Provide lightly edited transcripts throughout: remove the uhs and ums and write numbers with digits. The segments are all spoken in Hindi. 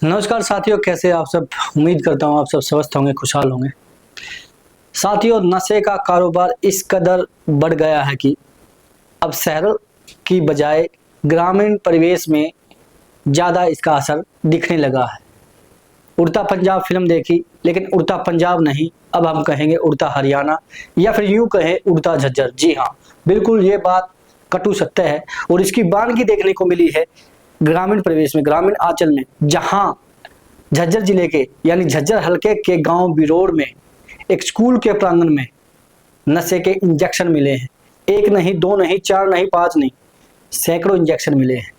नमस्कार साथियों, कैसे आप सब। उम्मीद करता हूँ आप सब स्वस्थ होंगे, खुशहाल होंगे। साथियों, नशे का कारोबार इस कदर बढ़ गया है कि अब शहरों की बजाय ग्रामीण परिवेश में ज़्यादा इसका असर दिखने लगा है। उड़ता पंजाब फिल्म देखी, लेकिन उड़ता पंजाब नहीं, अब हम कहेंगे उड़ता हरियाणा, या फिर यूं कहें उड़ता झज्जर। जी हाँ, बिल्कुल ये बात कटु सत्य है और इसकी बानगी देखने को मिली है ग्रामीण परिवेश में, ग्रामीण आंचल में, जहां झज्जर जिले के यानी झज्जर हलके के गांव बिरोड़ में एक स्कूल के प्रांगण में नशे के इंजेक्शन मिले हैं। एक नहीं, दो नहीं, चार नहीं, पांच नहीं, सैकड़ों इंजेक्शन मिले हैं।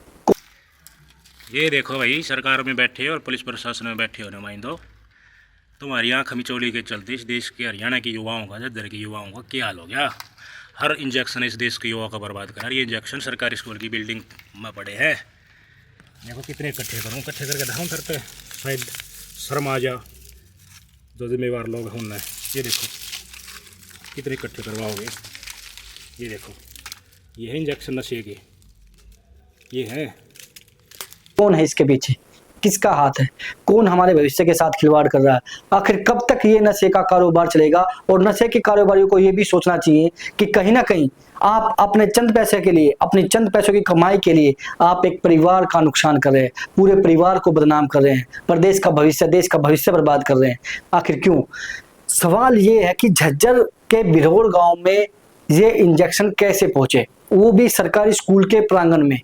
ये देखो भाई, सरकार में बैठे और पुलिस प्रशासन में बैठे हो नुमाइंदो, तुम्हारी आँख मिचौली के चलते इस देश के हरियाणा के युवाओं का, झज्जर के युवाओं का क्या हाल हो गया। हर इंजेक्शन इस देश के युवाओं का बर्बाद करा। ये इंजेक्शन सरकारी स्कूल की बिल्डिंग में पड़े हैं। देखो कितने इकट्ठे करूँ, इकट्ठे करके धाम करते शायद शर्म आ जा जो जिम्मेवार लोग हैं उनने। ये देखो कितने इकट्ठे करवाओगे। ये देखो, ये है इंजेक्शन नशे के, ये है। कौन है इसके पीछे, किसका हाथ है, कौन हमारे भविष्य के साथ खिलवाड़ कर रहा है। आखिर कब तक ये नशे का कारोबार चलेगा। और नशे के कारोबारियों को ये भी सोचना चाहिए कि कहीं ना कहीं आप अपने चंद पैसे के लिए, अपनी चंद पैसों की कमाई के लिए आप एक परिवार का नुकसान कर रहे हैं, पूरे परिवार को बदनाम कर रहे हैं, प्रदेश का भविष्य, देश का भविष्य बर्बाद कर रहे हैं। आखिर क्यों। सवाल ये है कि झज्जर के बिरोड़ गांव में ये इंजेक्शन कैसे पहुंचे, वो भी सरकारी स्कूल के प्रांगण में।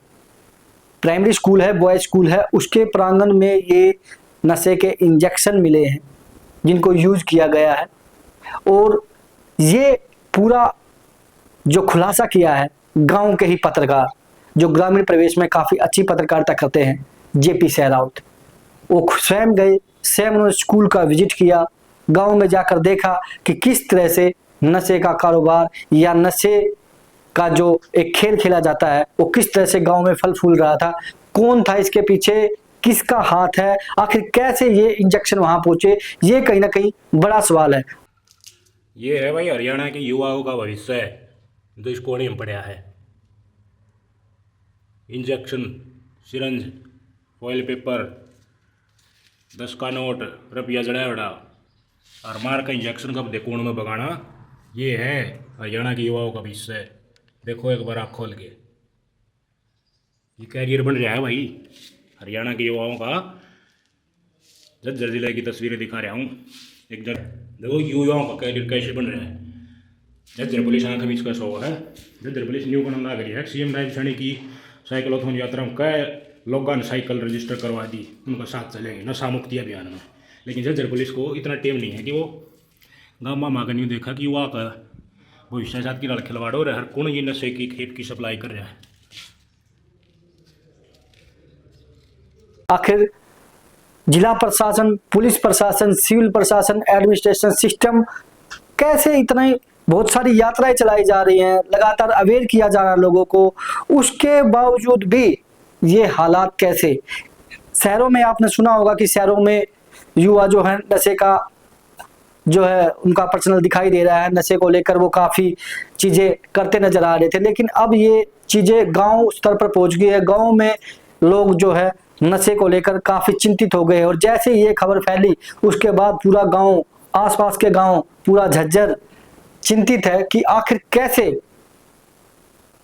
प्राइमरी स्कूल है, बॉयज स्कूल है, उसके प्रांगण में ये नशे के इंजेक्शन मिले हैं जिनको यूज किया गया है। और ये पूरा जो खुलासा किया है गांव के ही पत्रकार, जो ग्रामीण प्रवेश में काफी अच्छी पत्रकारिता करते हैं, जेपी सहरावत, वो स्वयं गए, स्वयं उन्होंने स्कूल का विजिट किया, गांव में जाकर देखा कि किस तरह से नशे का कारोबार या नशे का जो एक खेल खेला जाता है वो किस तरह से गांव में फल फूल रहा था, कौन था इसके पीछे, किसका हाथ है, आखिर कैसे ये इंजेक्शन वहां पहुंचे, ये कहीं ना कहीं बड़ा सवाल है। ये है भाई हरियाणा के युवाओं का भविष्य है जो इस कोने में पड़ा है। इंजेक्शन, सिरंज, फॉइल पेपर, 10 का नोट, रुपया जड़ा बड़ा और मार का इंजेक्शन कब दे कोण में भगाना। ये है हरियाणा के युवाओं का भविष्य। देखो एक बार आँख खोल के, ये कैरियर बन रहा है भाई हरियाणा के युवाओं का। झज्जर जिले की तस्वीरें दिखा रहा हूँ। एक जगह देखो युवाओं का कैरियर कैसे बन रहा है। झज्जर पुलिस आँख बीच का शो है। झज्जर पुलिस न्यू का नाम लगा रही है। सीएम राइड सैनी की साइकिलोथॉन यात्रा में कई लोगों ने साइकिल रजिस्टर करवा दी, उनका साथ चलेंगे नशा मुक्ति अभियान में। लेकिन झज्जर पुलिस को इतना टेम नहीं है कि वो गाँव मामा का न्यू देखा कि युवा का भविष्य साथ की खिलवाड़ हो रहा है। हर कौन ये नशे की खेप की सप्लाई कर रहा है। आखिर जिला प्रशासन, पुलिस प्रशासन, सिविल प्रशासन, एडमिनिस्ट्रेशन सिस्टम कैसे इतने बहुत सारी यात्राएं चलाई जा रही हैं, लगातार अवेयर किया जा रहा है लोगों को, उसके बावजूद भी ये हालात कैसे। शहरों में आपने सुना होगा कि शहरों में युवा जो है नशे का जो है उनका पर्सनल दिखाई दे रहा है, नशे को लेकर वो काफी चीजें करते नजर आ रहे थे, लेकिन अब ये चीजें गांव स्तर पर पहुंच गई है। गांव में लोग जो है नशे को लेकर काफी चिंतित हो गए और जैसे ये खबर फैली उसके बाद पूरा गांव, आसपास के गांव, पूरा झज्जर चिंतित है कि आखिर कैसे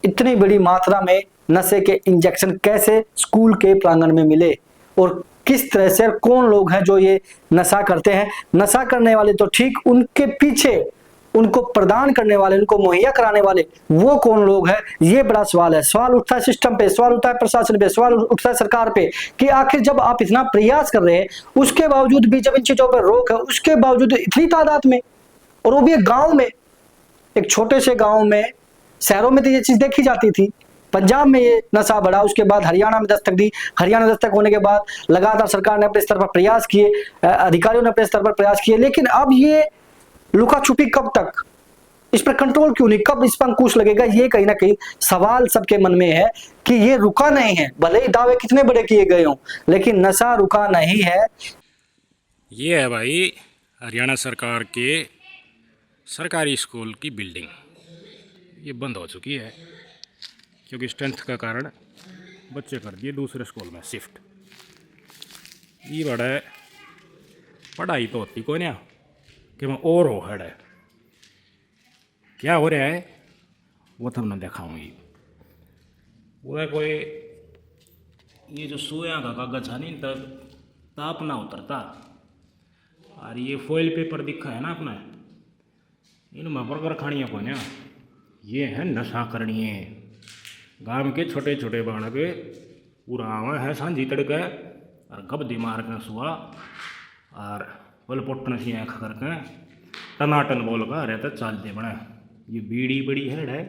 इतनी बड़ी मात्रा में नशे के इंजेक्शन कैसे स्कूल के प्रांगण में मिले और किस तरह से, कौन लोग हैं जो ये नशा करते हैं। नशा करने वाले तो ठीक, उनके पीछे उनको प्रदान करने वाले, उनको मुहैया कराने वाले वो कौन लोग हैं, ये बड़ा सवाल है। सवाल उठता है सिस्टम पे, सवाल उठता है प्रशासन पे, सवाल उठता है सरकार पे कि आखिर जब आप इतना प्रयास कर रहे हैं उसके बावजूद भी, जब इन चीजों पर रोक है उसके बावजूद इतनी तादाद में, और वो भी एक गांव में, एक छोटे से गांव में। शहरों में तो ये चीज देखी जाती थी, पंजाब में ये नशा बढ़ा, उसके बाद हरियाणा में दस्तक दी। हरियाणा दस्तक होने के बाद लगातार सरकार ने अपने स्तर पर प्रयास किए, अधिकारियों ने अपने स्तर पर प्रयास किए, लेकिन अब ये लुका छुपी कब तक, इस पर कंट्रोल क्यों नहीं, कब इस पर अंकुश लगेगा, ये कहीं ना कहीं सवाल सबके मन में है कि ये रुका नहीं है। भले ही दावे कितने बड़े किए गए हों, लेकिन नशा रुका नहीं है। ये है भाई हरियाणा सरकार के सरकारी स्कूल की बिल्डिंग। ये बंद हो चुकी है क्योंकि स्ट्रेंथ का कारण बच्चे कर दिए दूसरे स्कूल में शिफ्ट। ये बड़ा पढ़ाई तो होती कोई ना कि मैं और हो है क्या हो रहा है वो तब मैं दिखाऊंगी। वो कोई ये जो सोया का कागज है नहीं तब ताप ना उतरता और ये फॉइल पेपर दिखा है ना अपना इनमें बर्गर खानिया को ना ये है नशा करनी है। गांव के छोटे छोटे बाणक पूरा आवा है सांझी तड़के और गबदी मार के सुआ और बोल पोटन सी आँख करके टनाटन बोल का रहता चलते बना ये बीड़ी बड़ी है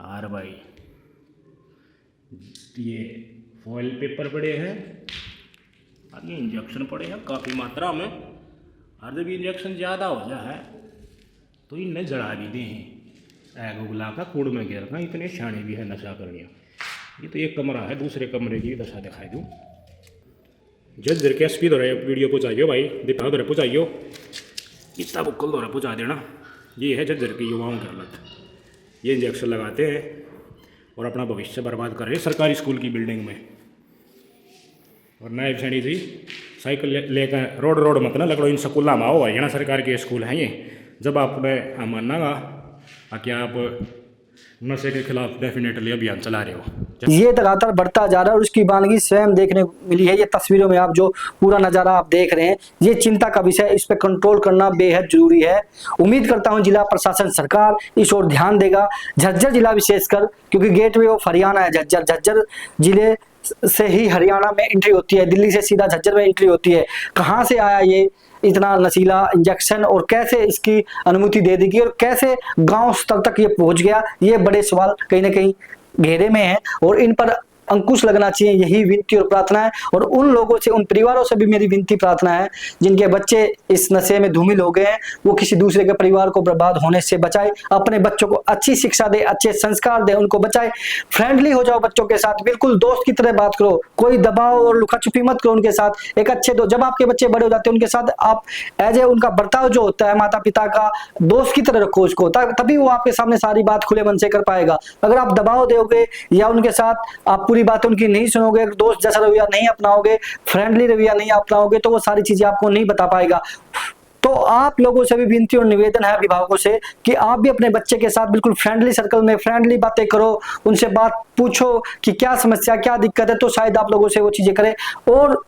और भाई ये फॉइल पेपर पड़े हैं और ये इंजेक्शन पड़े हैं काफ़ी मात्रा में और जब इंजेक्शन ज़्यादा हो जाए तो इन्हें जड़ा भी दे हैं ऐग उगला का कूड़ में गिर का इतने शाने भी है नशा करनिया। ये तो एक कमरा है दूसरे कमरे की दशा दिखाई दूँ जज्जर के एस पी दौरे वीडियो पहुँचाइयो भाई दिखा दौरे पहुँचाइयो इतना बुक्कल दौरे पहुँचा देना। ये है जज्जर के युवाओं की हालत ये इंजेक्शन लगाते हैं और अपना भविष्य बर्बाद कर रहे हैं सरकारी स्कूल की बिल्डिंग में। और नायब सैनी जी साइकिल लेकर रोड रोड मत ना लगड़ो इन स्कूल में आओ हरियाणा सरकार के स्कूल हैं ये जब आपने मानना कि आप नशे के खिलाफ डेफिनेटली अभियान चला रहे हो। ये लगातार बढ़ता जा रहा है और उसकी बानगी स्वयं देखने को मिली है। ये तस्वीरों में आप जो पूरा नज़ारा आप देख रहे हैं ये चिंता का विषय, इस पर कंट्रोल करना बेहद जरूरी है। उम्मीद करता हूं जिला प्रशासन सरकार इस ओर ध्यान देगा, झज्जर जिला विशेषकर, क्योंकि गेटवे ऑफ हरियाणा है झज्जर। झज्जर जिले से ही हरियाणा में एंट्री होती है, दिल्ली से सीधा झज्जर में एंट्री होती है। कहाँ से आया ये इतना नशीला इंजेक्शन और कैसे इसकी अनुमति दे दी गई और कैसे गांव स्तर तक ये पहुंच गया, ये बड़े सवाल कहीं ना कहीं घेरे में है और इन पर अंकुश लगना चाहिए, यही विनती और प्रार्थना है। और उन लोगों से, उन परिवारों से भी मेरी विनती प्रार्थना है जिनके बच्चे इस नशे में धूमिल हो गए हैं, वो किसी दूसरे के परिवार को बर्बाद होने से बचाए, अपने बच्चों को अच्छी शिक्षा दे, अच्छे संस्कार दे, उनको बचाए। फ्रेंडली हो जाओ बच्चों के साथ, बिल्कुल दोस्त की तरह बात करो, कोई दबाव और लुकाछुपी मत करो उनके साथ। एक अच्छे दो, जब आपके बच्चे बड़े हो जाते हैं उनके साथ आप एज ए उनका बर्ताव जो होता है माता पिता का, दोस्त की तरह रखो उसको, तभी वो आपके सामने सारी बात खुले मन से कर पाएगा। अगर आप दबाव दोगे या उनके साथ आप पूरी बात उनकी नहीं सुनोगे, दोस्त जैसा रवैया नहीं अपनाओगे, फ्रेंडली रवैया नहीं अपनाओगे, तो वो सारी चीजें आपको नहीं बता पाएगा। तो आप लोगों से भी विनती और निवेदन है अभिभावकों से कि आप भी अपने बच्चे के साथ बिल्कुल फ्रेंडली सर्कल में फ्रेंडली बातें करो, उनसे बात पूछो कि क्या समस्या क्या दिक्कत है, तो शायद आप लोगों से वो चीजें करें। और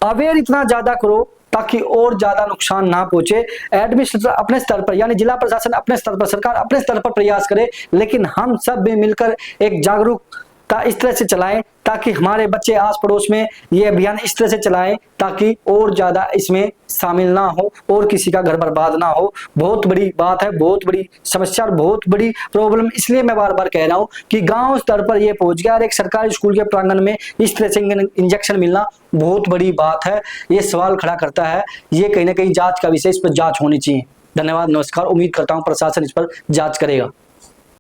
अवेयर इतना ज्यादा करो ताकि और ज्यादा नुकसान ना पहुंचे। एडमिनिस्ट्रेटर अपने स्तर पर, यानी जिला प्रशासन अपने स्तर पर, सरकार अपने स्तर पर प्रयास करे, लेकिन हम सब भी मिलकर एक जागरूकता इस तरह से चलाएं ताकि हमारे बच्चे आस पड़ोस में ये अभियान इस तरह से चलाएं ताकि और ज्यादा इसमें शामिल ना हो और किसी का घर बर्बाद ना हो। बहुत बड़ी बात है, बहुत बड़ी समस्या और बहुत बड़ी प्रॉब्लम, इसलिए मैं बार बार कह रहा हूं कि गांव स्तर पर ये पहुंच गया और एक सरकारी स्कूल के प्रांगण में इस तरह से इंजेक्शन मिलना बहुत बड़ी बात है। ये सवाल खड़ा करता है, ये कहीं ना कहीं जांच का विषय, इस पर जांच होनी चाहिए। धन्यवाद, नमस्कार। उम्मीद करता हूं प्रशासन इस पर जांच करेगा।